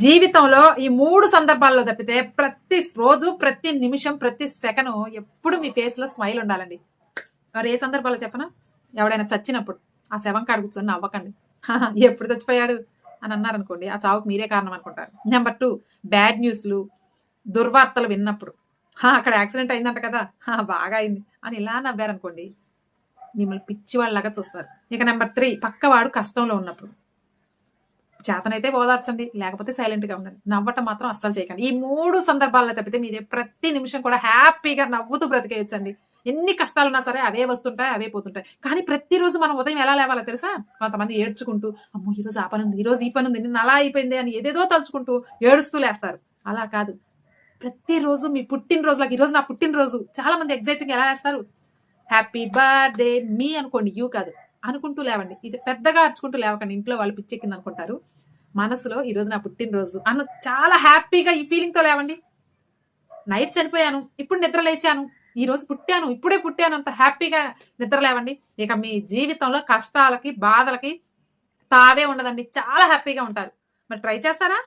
జీవితంలో ఈ 3 సందర్భాల్లో తప్పితే ప్రతి రోజు, ప్రతి నిమిషం, ప్రతి సెకను ఎప్పుడు మీ ఫేస్ లో స్మైల్ ఉండాలండి. మరి ఏ సందర్భాల్లో చెప్పనా? ఎవడైనా చచ్చినప్పుడు ఆ శవం కాడ కూర్చొని నవ్వకండి. ఎప్పుడు చచ్చిపోయాడు అని అన్నారనుకోండి, ఆ చావుకు మీరే కారణం అనుకుంటారు. నెంబర్ 2, బ్యాడ్ న్యూస్లు, దుర్వార్తలు విన్నప్పుడు, అక్కడ యాక్సిడెంట్ అయిందంట కదా, బాగా అయింది అని ఇలా నవ్వారనుకోండి, మిమ్మల్ని పిచ్చివాళ్ళలాగా చూస్తారు. ఇక నెంబర్ 3, పక్కవాడు కష్టంలో ఉన్నప్పుడు చేతనైతే ఓదార్చండి, లేకపోతే సైలెంట్ గా ఉండండి. నవ్వటం మాత్రం అస్సలు చేయకండి. ఈ 3 సందర్భాల్లో తప్పితే మీరే ప్రతి నిమిషం కూడా హ్యాపీగా నవ్వుతూ బ్రతికేయచ్చండి. ఎన్ని కష్టాలున్నా సరే అవే వస్తుంటాయి, అవే పోతుంటాయి. కానీ ప్రతిరోజు మనం ఉదయం ఎలా లేవాలో తెలుసా? కొంతమంది ఏడ్చుకుంటూ, అమ్మో ఈరోజు ఆ పని ఉంది, ఈరోజు ఈ పని ఉంది, నిన్న అలా అయిపోయింది అని ఏదేదో తలుచుకుంటూ ఏడుస్తూ లేస్తారు. అలా కాదు. ప్రతిరోజు మీ పుట్టినరోజులకు, ఈరోజు నా పుట్టినరోజు, చాలా మంది ఎగ్జైటింగ్ ఎలా వేస్తారు? హ్యాపీ బర్త్డే మీ అనుకోండి, యూ కాదు, అనుకుంటూ లేవండి. ఇది పెద్దగా అరుచుకుంటూ లేవకండి, ఇంట్లో వాళ్ళు పిచ్చెక్కింది అనుకుంటారు. మనసులో ఈరోజు నా పుట్టినరోజు అన్న చాలా హ్యాపీగా ఈ ఫీలింగ్ తో లేవండి. నైట్ చనిపోయాను, ఇప్పుడు నిద్ర లేచాను, ఈ రోజు పుట్టాను, ఇప్పుడే పుట్టాను, అంత హ్యాపీగా నిద్ర లేవండి. ఇక మీ జీవితంలో కష్టాలకి, బాధలకి తావే ఉండదండి. చాలా హ్యాపీగా ఉంటారు. మరి ట్రై చేస్తారా?